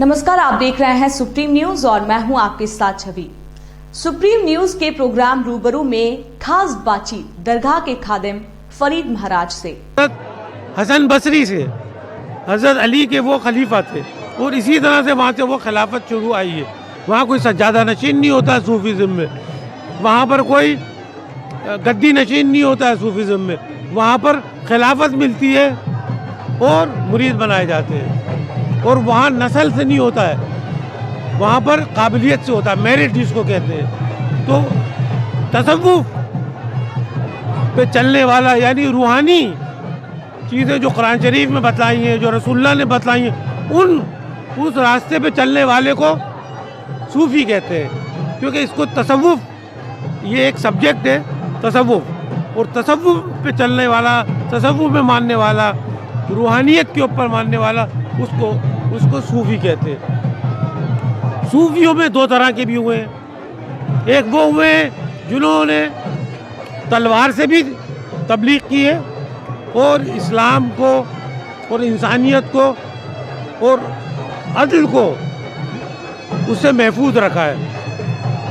नमस्कार, आप देख रहे हैं सुप्रीम न्यूज और मैं हूं आपके साथ छवि। सुप्रीम न्यूज के प्रोग्राम रूबरू में खास बातचीत दरगाह के खादिम फरीद महाराज से। हसन बसरी से हजरत अली के वो खलीफा थे और इसी तरह से वहाँ से वो खिलाफत शुरू आई है। वहाँ कोई सज्जादा नशीन नहीं होता है सूफीज़म में, वहाँ पर कोई गद्दी नशीन नहीं होता है सूफीज़म में, वहाँ पर खिलाफत मिलती है और मुरीद बनाए जाते हैं। और वहाँ नस्ल से नहीं होता है, वहाँ पर काबिलियत से होता है, मेरिट जिसको कहते हैं। तो तसव्वुफ पे चलने वाला यानी रूहानी चीज़ें जो कुरान शरीफ में बतलाई हैं, जो रसूलुल्लाह ने बतलाई हैं, उस रास्ते पे चलने वाले को सूफ़ी कहते हैं। क्योंकि इसको तसव्वुफ, ये एक सब्जेक्ट है तसव्वुफ, और तसव्वुफ पे चलने वाला, तसव्वुफ में मानने वाला, रूहानियत के ऊपर मानने वाला, उसको सूफ़ी कहते हैं। सूफियों में दो तरह के भी हुए हैं। एक वो हुए हैं जिन्होंने तलवार से भी तबलीग की है और इस्लाम को और इंसानियत को और अदल को उससे महफूज रखा है,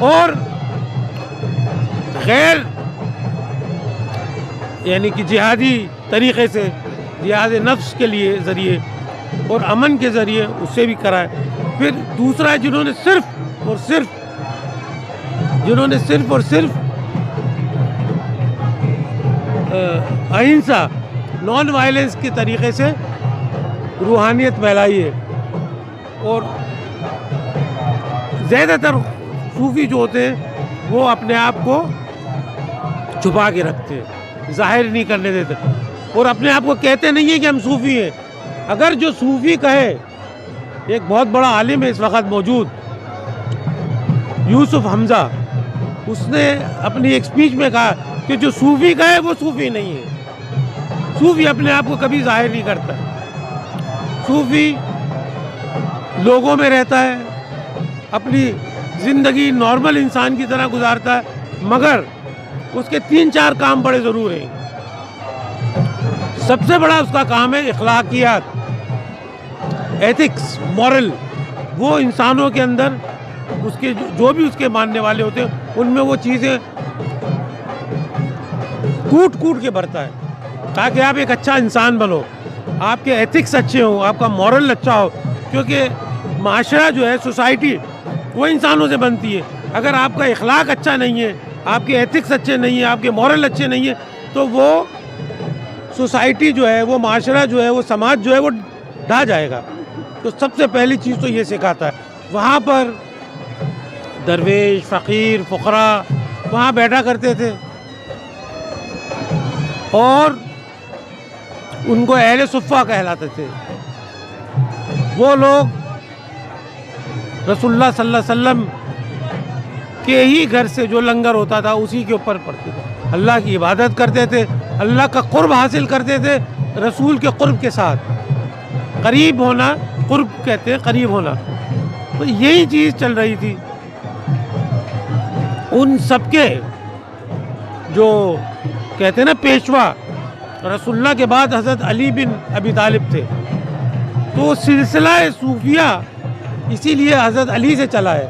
और गैर यानी कि जिहादी तरीक़े से, जिहाद नफ्स के लिए ज़रिए और अमन के ज़रिए उससे भी करा है। फिर दूसरा है जिन्होंने सिर्फ और सिर्फ अहिंसा, नॉन वायलेंस के तरीक़े से रूहानियत फैलाई है। और ज़्यादातर सूफ़ी जो होते हैं वो अपने आप को छुपा के रखते हैं, ज़ाहिर नहीं करने देते, और अपने आप को कहते नहीं है कि हम सूफ़ी हैं। अगर जो सूफ़ी कहे, एक बहुत बड़ा आलिम है इस वक्त मौजूद, यूसुफ हमज़ा, उसने अपनी एक स्पीच में कहा कि जो सूफ़ी कहे वो सूफ़ी नहीं है। सूफ़ी अपने आप को कभी ज़ाहिर नहीं करता। सूफ़ी लोगों में रहता है, अपनी ज़िंदगी नॉर्मल इंसान की तरह गुजारता है, मगर उसके 3-4 काम बड़े ज़रूर हैं। सबसे बड़ा उसका काम है इखलाकियात, एथिक्स, मॉरल। वो इंसानों के अंदर उसके जो भी उसके मानने वाले होते हैं उनमें वो चीज़ें कूट कूट के भरता है ताकि आप एक अच्छा इंसान बनो, आपके एथिक्स अच्छे हों, आपका मॉरल अच्छा हो। क्योंकि माशरा जो है, सोसाइटी, वो इंसानों से बनती है। अगर आपका इखलाक अच्छा नहीं है, आपके एथिक्स अच्छे नहीं है, आपके मॉरल अच्छे नहीं है, तो वो सोसाइटी जो है, वो माशरा जो है, वो समाज जो है, वो ढह जाएगा। तो सबसे पहली चीज़ तो ये सिखाता है। वहाँ पर दरवेश, फ़कीर, फ़ुक़रा वहाँ बैठा करते थे और उनको अहले सुफ़्फ़ा कहलाते थे। वो लोग रसूलुल्लाह सल्लल्लाहु अलैहि वसल्लम के ही घर से जो लंगर होता था उसी के ऊपर पढ़ते थे, अल्लाह की इबादत करते थे, अल्लाह का क़ुर्ब हासिल करते थे रसूल के क़ुर्ब के साथ। करीब होना, क़ुर्ब कहते हैं, करीब होना। तो यही चीज़ चल रही थी। उन सबके जो कहते हैं ना पेशवा, रसूलुल्लाह के बाद हज़रत अली बिन अबी तालिब थे। तो सिलसिला सूफिया इसीलिए हज़रत अली से चला है,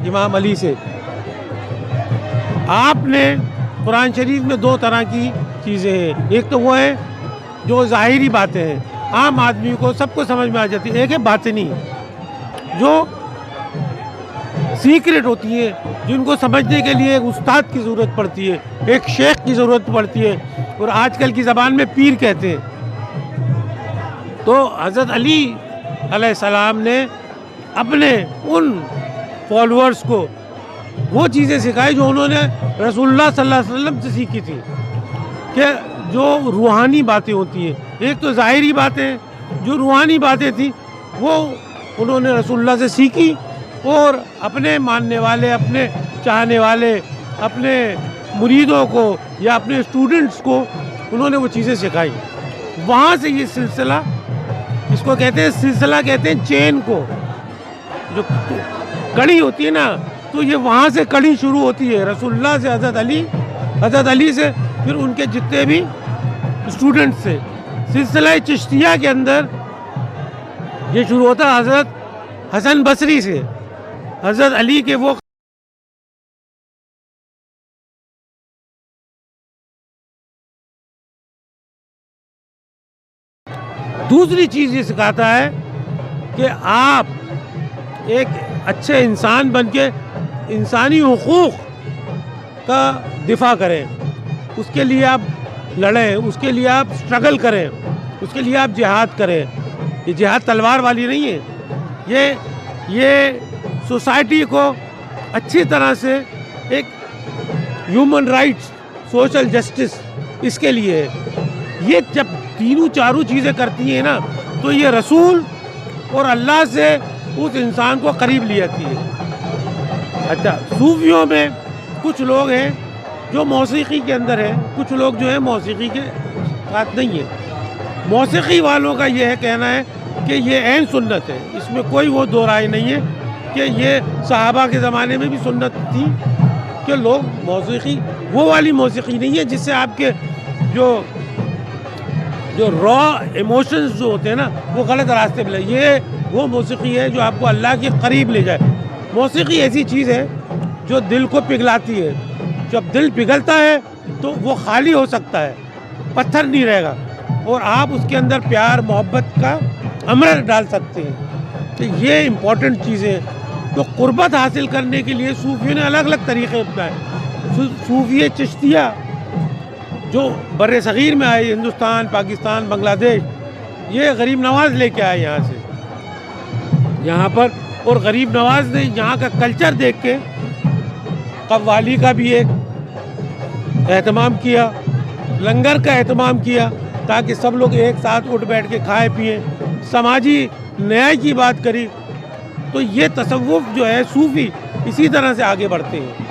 इमाम अली से। आपने कुरान शरीफ में 2 तरह की चीज़ें हैं। एक तो वो है जो ज़ाहिरी बातें हैं, आम आदमी को सबको समझ में आ जाती है। एक है बातिनी, जो सीक्रेट होती है, जिनको समझने के लिए एक उस्ताद की ज़रूरत पड़ती है, एक शेख की ज़रूरत पड़ती है, और आजकल की ज़बान में पीर कहते हैं। तो हज़रत अली अलैहिस्सलाम ने अपने उन फॉलोअर्स को वो चीज़ें सिखाई जो उन्होंने रसूलुल्लाह सल्लल्लाहु अलैहि वसल्लम से सीखी थी, कि जो रूहानी बातें होती हैं। एक तो ज़ाहिरी बातें, जो रूहानी बातें थी वो उन्होंने रसूलुल्लाह से सीखी, और अपने मानने वाले, अपने चाहने वाले, अपने मुरीदों को या अपने स्टूडेंट्स को उन्होंने वो चीज़ें सिखाई। वहाँ से ये सिलसिला, इसको कहते हैं सिलसिला, कहते हैं चेन को, जो कड़ी होती है ना, तो ये वहाँ से कड़ी शुरू होती है, रसूलुल्लाह से हज़रत अली से, फिर उनके जितने भी स्टूडेंट्स से। सिलसिला चिश्तिया के अंदर ये शुरू होता है हज़रत حسن بصری سے، حضرت علی کے وہ دوسری چیز یہ سکھاتا ہے کہ آپ ایک اچھے انسان بن کے انسانی حقوق کا دفاع کریں، اس کے لیے آپ لڑیں، اس کے لیے آپ سٹرگل کریں، اس کے لیے آپ جہاد کریں. یہ جہاد تلوار والی نہیں ہے، یہ سوسائٹی کو اچھی طرح سے ایک ہیومن رائٹس، سوشل جسٹس، اس کے لیے ہے. یہ جب تینوں چاروں چیزیں کرتی ہیں نا تو یہ رسول اور اللہ سے اس انسان کو قریب لے جاتی ہے. اچھا، صوفیوں میں کچھ لوگ ہیں جو موسیقی کے اندر ہیں، کچھ لوگ جو ہیں موسیقی کے ساتھ نہیں ہیں. موسیقی والوں کا یہ ہے کہنا ہے کہ یہ عین سنت ہے، اس میں کوئی وہ دو رائے نہیں ہے کہ یہ صحابہ کے زمانے میں بھی سنت تھی کہ لوگ موسیقی، وہ والی موسیقی نہیں ہے جس سے آپ کے جو را ایموشنز جو ہوتے ہیں نا وہ غلط راستے پہ لے. یہ وہ موسیقی ہے جو آپ کو اللہ کے قریب لے جائے. موسیقی ایسی چیز ہے جو دل کو پگھلاتی ہے. جب دل پگھلتا ہے تو وہ خالی ہو سکتا ہے، پتھر نہیں رہے گا، اور آپ اس کے اندر پیار محبت کا امرت ڈال سکتے ہیں. تو یہ امپورٹنٹ چیزیں تو قربت حاصل کرنے کے لیے صوفیوں نے الگ الگ طریقے اپنائے. صوفی چشتیہ جو بر صغیر میں آئے، ہندوستان، پاکستان، بنگلہ دیش، یہ غریب نواز لے کے آئے یہاں سے یہاں پر، اور غریب نواز نے یہاں کا کلچر دیکھ کے قوالی کا بھی ایک اہتمام کیا، لنگر کا اہتمام کیا تاکہ سب لوگ ایک ساتھ اٹھ بیٹھ کے کھائے پئیں، سماجی نیائے کی بات کری. تو یہ تصوف جو ہے صوفی اسی طرح سے آگے بڑھتے ہیں.